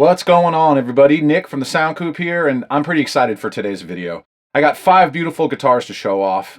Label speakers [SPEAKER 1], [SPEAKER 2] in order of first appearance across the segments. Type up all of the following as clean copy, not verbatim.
[SPEAKER 1] What's going on, everybody? Nick from the Sound Coop here, and I'm pretty excited for today's video. I got 5 beautiful guitars to show off,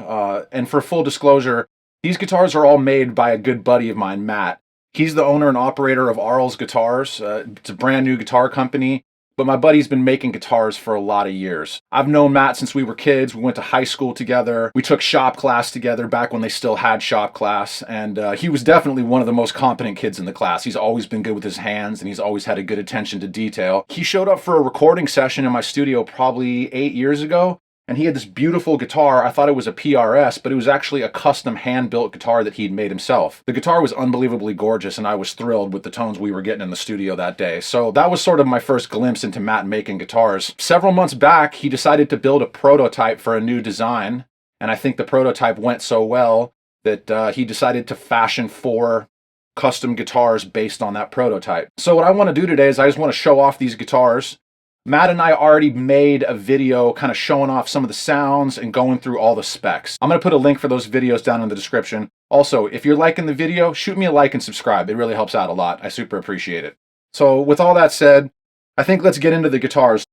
[SPEAKER 1] and for full disclosure, these guitars are all made by a good buddy of mine, Matt. He's the owner and operator of Arles Guitars. It's a brand new guitar company, but my buddy's been making guitars for a lot of years. I've known Matt since we were kids. We went to high school together. We took shop class together back when they still had shop class, and he was definitely one of the most competent kids in the class. He's always been good with his hands, and he's always had a good attention to detail. He showed up for a recording session in my studio probably 8 years ago, and he had this beautiful guitar. I thought it was a PRS, but it was actually a custom hand-built guitar that he'd made himself. The guitar was unbelievably gorgeous, and I was thrilled with the tones we were getting in the studio that day. So that was sort of my first glimpse into Matt making guitars. Several months back, he decided to build a prototype for a new design, and I think the prototype went so well that he decided to fashion 4 custom guitars based on that prototype. So what I want to do today is I just want to show off these guitars. Matt and I already made a video kind of showing off some of the sounds and going through all the specs. I'm going to put a link for those videos down in the description. Also, if you're liking the video, shoot me a like and subscribe. It really helps out a lot. I super appreciate it. So with all that said, I think let's get into the guitars.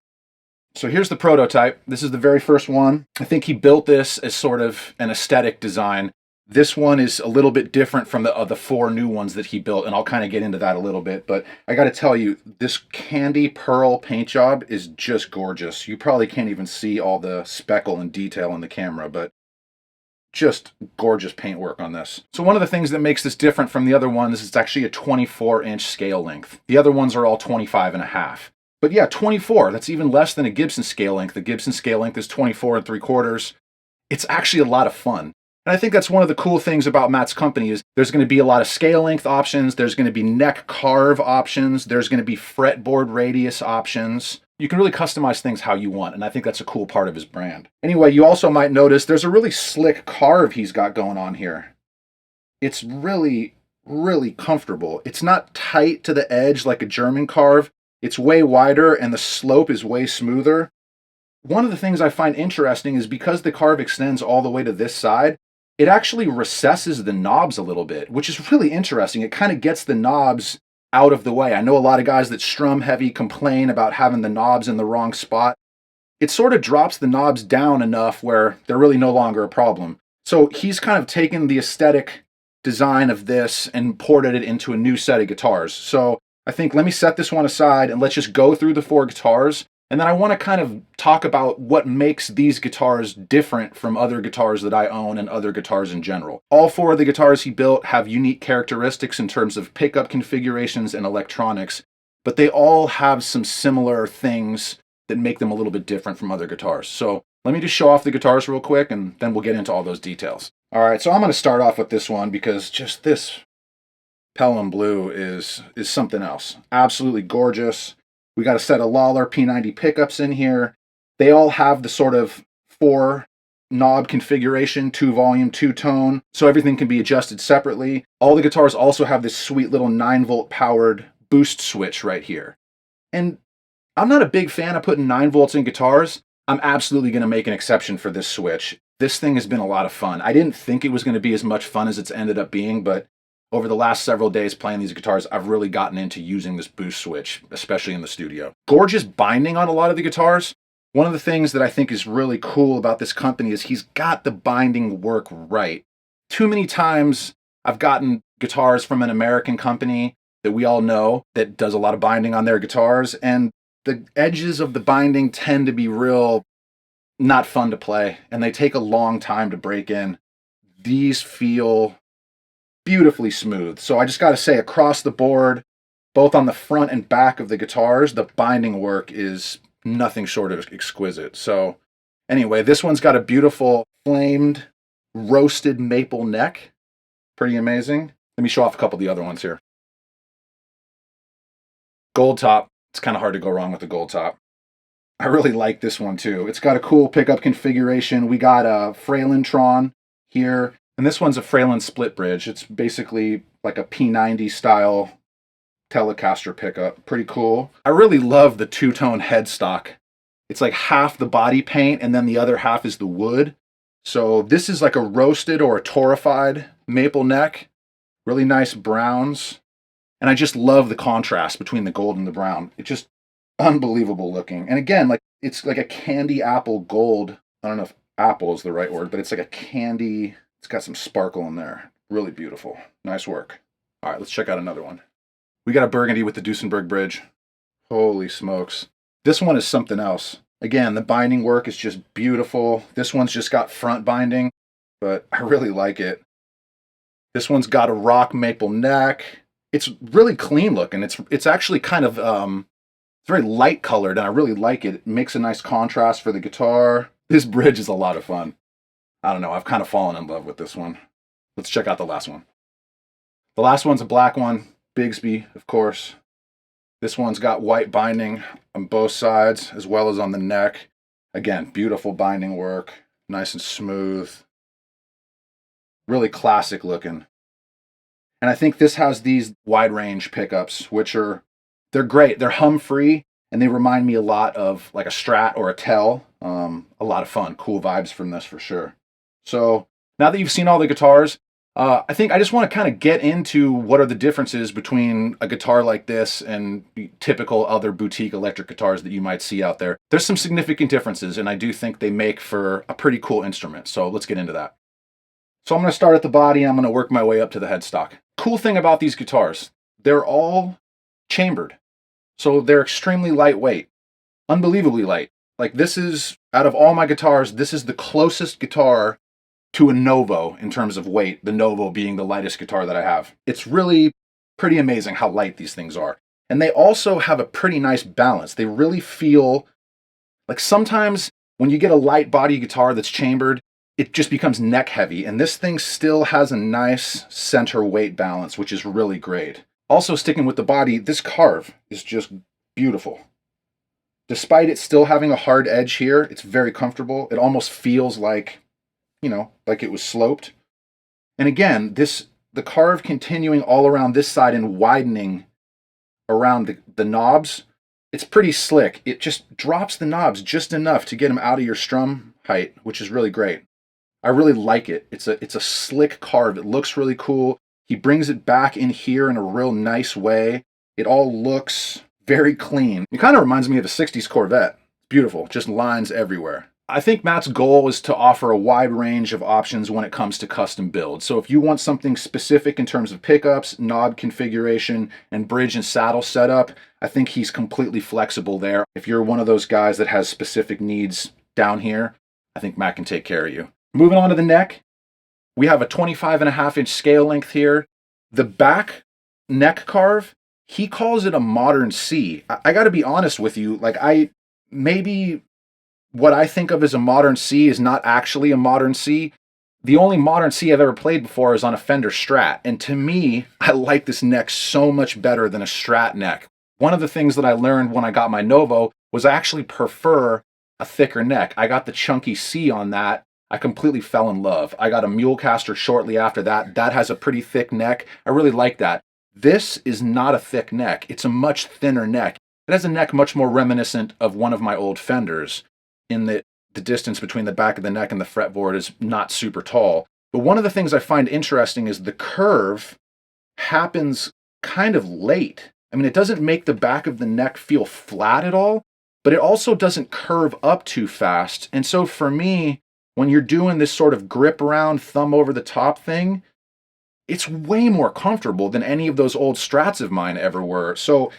[SPEAKER 1] So here's the prototype. This is the very first one. I think he built this as sort of an aesthetic design. This one is a little bit different from the 4 new ones that he built, and I'll kind of get into that a little bit. But I got to tell you, this candy pearl paint job is just gorgeous. You probably can't even see all the speckle and detail in the camera, but just gorgeous paintwork on this. So one of the things that makes this different from the other ones is it's actually a 24-inch scale length. The other ones are all 25.5. But yeah, 24, that's even less than a Gibson scale length. The Gibson scale length is 24 3/4. It's actually a lot of fun. And I think that's one of the cool things about Matt's company is there's going to be a lot of scale length options. There's going to be neck carve options. There's going to be fretboard radius options. You can really customize things how you want. And I think that's a cool part of his brand. Anyway, you also might notice there's a really slick carve he's got going on here. It's really, really comfortable. It's not tight to the edge like a German carve. It's way wider and the slope is way smoother. One of the things I find interesting is because the carve extends all the way to this side, it actually recesses the knobs a little bit, which is really interesting. It kind of gets the knobs out of the way. I know a lot of guys that strum heavy complain about having the knobs in the wrong spot. It sort of drops the knobs down enough where they're really no longer a problem. So he's kind of taken the aesthetic design of this and ported it into a new set of guitars. So I think let me set this one aside and let's just go through the 4 guitars. And then I want to kind of talk about what makes these guitars different from other guitars that I own and other guitars in general. All 4 of the guitars he built have unique characteristics in terms of pickup configurations and electronics, but they all have some similar things that make them a little bit different from other guitars. So let me just show off the guitars real quick and then we'll get into all those details. All right, so I'm going to start off with this one because just this Pelham Blue is something else. Absolutely gorgeous. We got a set of Lawler P90 pickups in here. They all have the sort of 4 knob configuration, 2 volume, 2 tone, so everything can be adjusted separately. All the guitars also have this sweet little 9-volt powered boost switch right here. And I'm not a big fan of putting 9 volts in guitars. I'm absolutely going to make an exception for this switch. This thing has been a lot of fun. I didn't think it was going to be as much fun as it's ended up being, but over the last several days playing these guitars, I've really gotten into using this boost switch, especially in the studio. Gorgeous binding on a lot of the guitars. One of the things that I think is really cool about this company is he's got the binding work right. Too many times I've gotten guitars from an American company that we all know that does a lot of binding on their guitars, and the edges of the binding tend to be real not fun to play, and they take a long time to break in. These feel beautifully smooth. So I just got to say, across the board, both on the front and back of the guitars, the binding work is nothing short of exquisite. So anyway, this one's got a beautiful flamed roasted maple neck. Pretty amazing. Let me show off a couple of the other ones here. Gold top. It's kind of hard to go wrong with the gold top. I really like this one too. It's got a cool pickup configuration. We got a Fralintron here. And this one's a Fralin split bridge. It's basically like a P90 style Telecaster pickup. Pretty cool. I really love the 2-tone headstock. It's like half the body paint and then the other half is the wood. So this is like a roasted or a torrefied maple neck. Really nice browns. And I just love the contrast between the gold and the brown. It just unbelievable looking. And again, like it's like a candy apple gold. I don't know if apple is the right word, but it's like a candy. It's got some sparkle in there. Really beautiful. Nice work. All right, let's check out another one. We got a burgundy with the Duesenberg bridge. Holy smokes. This one is something else. Again, the binding work is just beautiful. This one's just got front binding, but I really like it. This one's got a rock maple neck. It's really clean looking. It's actually kind of it's very light colored, and I really like it. It makes a nice contrast for the guitar. This bridge is a lot of fun. I don't know, I've kind of fallen in love with this one. Let's check out the last one. The last one's a black one, Bigsby, of course. This one's got white binding on both sides, as well as on the neck. Again, beautiful binding work, nice and smooth. Really classic looking. And I think this has these wide range pickups, which they're great. They're hum free, and they remind me a lot of like a Strat or a Tel. A lot of fun, cool vibes from this for sure. So now that you've seen all the guitars, I think I just want to kind of get into what are the differences between a guitar like this and typical other boutique electric guitars that you might see out there. There's some significant differences, and I do think they make for a pretty cool instrument. So let's get into that. So I'm going to start at the body, and I'm going to work my way up to the headstock. Cool thing about these guitars, they're all chambered. So they're extremely lightweight, unbelievably light. Like this is, out of all my guitars, this is the closest guitar to a Novo in terms of weight, the Novo being the lightest guitar that I have. It's really pretty amazing how light these things are. And they also have a pretty nice balance. They really feel like sometimes when you get a light body guitar that's chambered, it just becomes neck heavy. And this thing still has a nice center weight balance, which is really great. Also sticking with the body, this Carve is just beautiful. Despite it still having a hard edge here, it's very comfortable. It almost feels like, you know, like it was sloped. And again, the Carve continuing all around this side and widening around the knobs, it's pretty slick. It just drops the knobs just enough to get them out of your strum height, which is really great. I really like it. It's a slick Carve. It looks really cool. He brings it back in here in a real nice way. It all looks very clean. It kind of reminds me of a 60s Corvette. It's beautiful, just lines everywhere. I think Matt's goal is to offer a wide range of options when it comes to custom builds. So if you want something specific in terms of pickups, knob configuration, and bridge and saddle setup, I think he's completely flexible there. If you're one of those guys that has specific needs down here, I think Matt can take care of you. Moving on to the neck, we have a 25.5-inch scale length here. The back neck carve, he calls it a modern C. I got to be honest with you, like maybe what I think of as a modern C is not actually a modern C. The only modern C I've ever played before is on a Fender Strat. And to me, I like this neck so much better than a Strat neck. One of the things that I learned when I got my Novo was I actually prefer a thicker neck. I got the chunky C on that. I completely fell in love. I got a Mulecaster shortly after that. That has a pretty thick neck. I really like that. This is not a thick neck. It's a much thinner neck. It has a neck much more reminiscent of one of my old Fenders in that the distance between the back of the neck and the fretboard is not super tall. But one of the things I find interesting is the curve happens kind of late. I mean, it doesn't make the back of the neck feel flat at all, but it also doesn't curve up too fast. And so for me, when you're doing this sort of grip around, thumb over the top thing, it's way more comfortable than any of those old Strats of mine ever were. So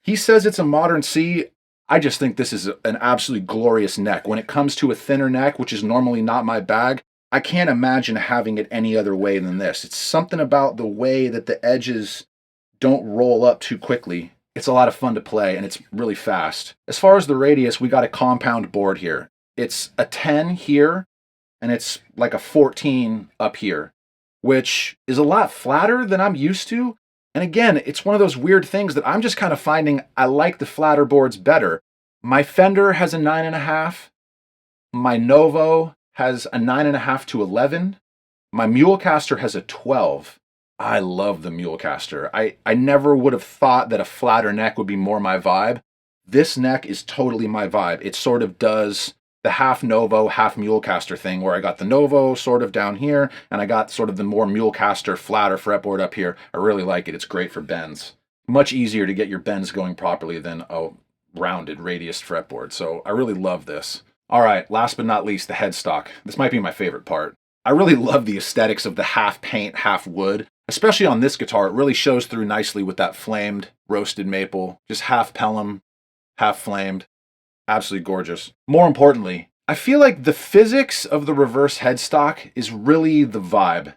[SPEAKER 1] he says it's a modern C. I just think this is an absolutely glorious neck. When it comes to a thinner neck, which is normally not my bag, I can't imagine having it any other way than this. It's something about the way that the edges don't roll up too quickly. It's a lot of fun to play, and it's really fast. As far as the radius, we got a compound board here. It's a 10 here, and it's like a 14 up here, which is a lot flatter than I'm used to. And again, it's one of those weird things that I'm just kind of finding I like the flatter boards better. My Fender has a 9.5. My Novo has a 9.5 to 11. My Mulecaster has a 12. I love the Mulecaster. I never would have thought that a flatter neck would be more my vibe. This neck is totally my vibe. It sort of does the half Novo, half Mulecaster thing, where I got the Novo sort of down here, and I got sort of the more Mulecaster flatter fretboard up here. I really like it. It's great for bends. Much easier to get your bends going properly than a rounded radius fretboard. So I really love this. All right, last but not least, the headstock. This might be my favorite part. I really love the aesthetics of the half paint, half wood. Especially on this guitar, it really shows through nicely with that flamed roasted maple. Just half Pelham, half flamed. Absolutely gorgeous. More importantly, I feel like the physics of the reverse headstock is really the vibe.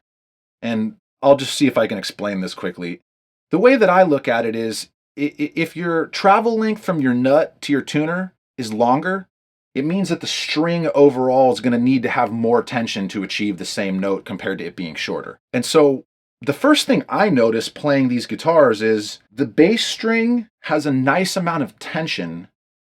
[SPEAKER 1] And I'll just see if I can explain this quickly. The way that I look at it is, if your travel length from your nut to your tuner is longer, it means that the string overall is going to need to have more tension to achieve the same note compared to it being shorter. And so the first thing I notice playing these guitars is the bass string has a nice amount of tension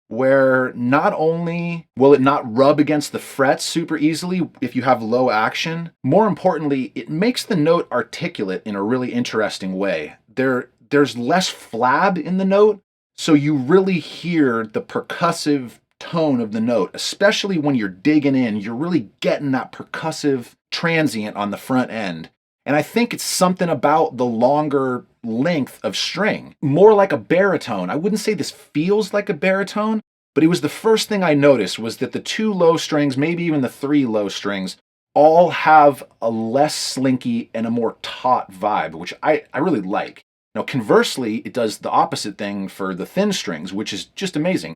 [SPEAKER 1] where not only will it not rub against the frets super easily if you have low action, more importantly, it makes the note articulate in a really interesting way. There's less flab in the note, so you really hear the percussive tone of the note, especially when you're digging in. You're really getting that percussive transient on the front end. And I think it's something about the longer length of string, more like a baritone. I wouldn't say this feels like a baritone, but it was the first thing I noticed was that the 2 low strings, maybe even the 3 low strings, all have a less slinky and a more taut vibe, which I really like. Now, conversely, it does the opposite thing for the thin strings, which is just amazing.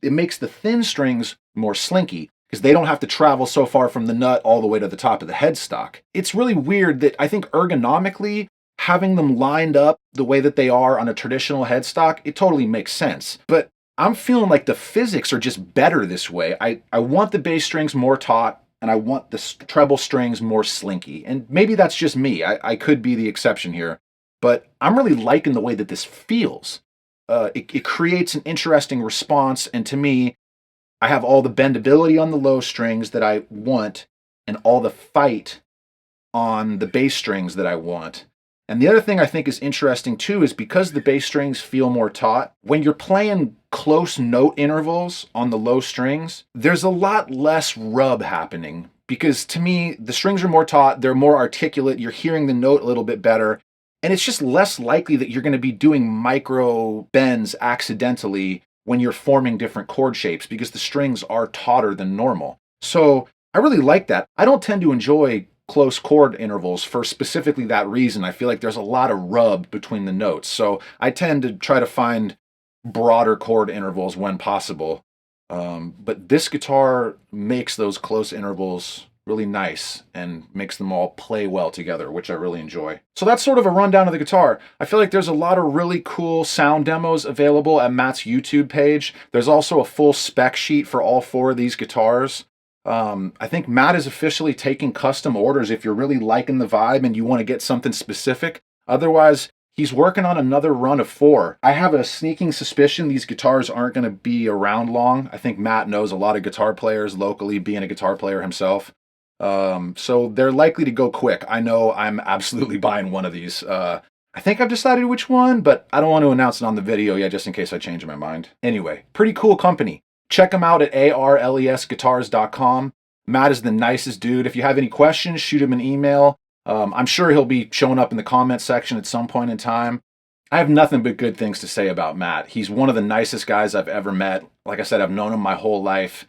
[SPEAKER 1] It makes the thin strings more slinky, because they don't have to travel so far from the nut all the way to the top of the headstock. It's really weird that I think ergonomically, having them lined up the way that they are on a traditional headstock, it totally makes sense. But I'm feeling like the physics are just better this way. I want the bass strings more taut, and I want the treble strings more slinky. And maybe that's just me. I could be the exception here. But I'm really liking the way that this feels. It creates an interesting response, and to me, I have all the bendability on the low strings that I want and all the fight on the bass strings that I want. And the other thing I think is interesting too is because the bass strings feel more taut, when you're playing close note intervals on the low strings, there's a lot less rub happening because to me, the strings are more taut, they're more articulate, you're hearing the note a little bit better, and it's just less likely that you're going to be doing micro bends accidentally when you're forming different chord shapes because the strings are tauter than normal. So I really like that. I don't tend to enjoy close chord intervals for specifically that reason. I feel like there's a lot of rub between the notes. So I tend to try to find broader chord intervals when possible. But this guitar makes those close intervals really nice and makes them all play well together, which I really enjoy. So that's sort of a rundown of the guitar. I feel like there's a lot of really cool sound demos available at Matt's YouTube page. There's also a full spec sheet for all 4 of these guitars. I think Matt is officially taking custom orders if you're really liking the vibe and you want to get something specific. Otherwise, he's working on another run of 4. I have a sneaking suspicion these guitars aren't going to be around long. I think Matt knows a lot of guitar players locally, being a guitar player himself. So they're likely to go quick. I know I'm absolutely buying one of these. I think I've decided which one, but I don't want to announce it on the video yet just in case I change my mind. Anyway, pretty cool company. Check them out at arlesguitars.com. Matt is the nicest dude. If you have any questions, shoot him an email. I'm sure he'll be showing up in the comments section at some point in time. I have nothing but good things to say about Matt. He's one of the nicest guys I've ever met. Like I said, I've known him my whole life.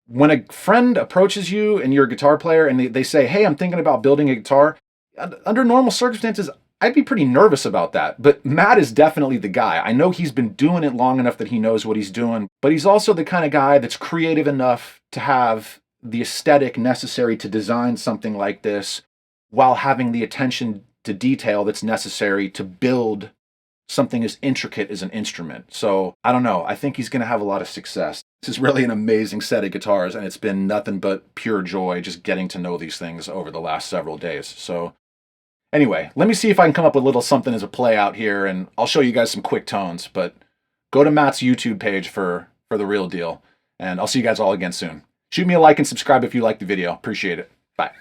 [SPEAKER 1] When a friend approaches you and you're a guitar player and they say, hey, I'm thinking about building a guitar, under normal circumstances, I'd be pretty nervous about that. But Matt is definitely the guy. I know he's been doing it long enough that he knows what he's doing, but he's also the kind of guy that's creative enough to have the aesthetic necessary to design something like this while having the attention to detail that's necessary to build something as intricate as an instrument. So I don't know. I think he's going to have a lot of success. This is really an amazing set of guitars, and it's been nothing but pure joy just getting to know these things over the last several days. So anyway, let me see if I can come up with a little something as a play out here, and I'll show you guys some quick tones. But go to Matt's YouTube page for the real deal, and I'll see you guys all again soon. Shoot me a like and subscribe if you liked the video. Appreciate it. Bye.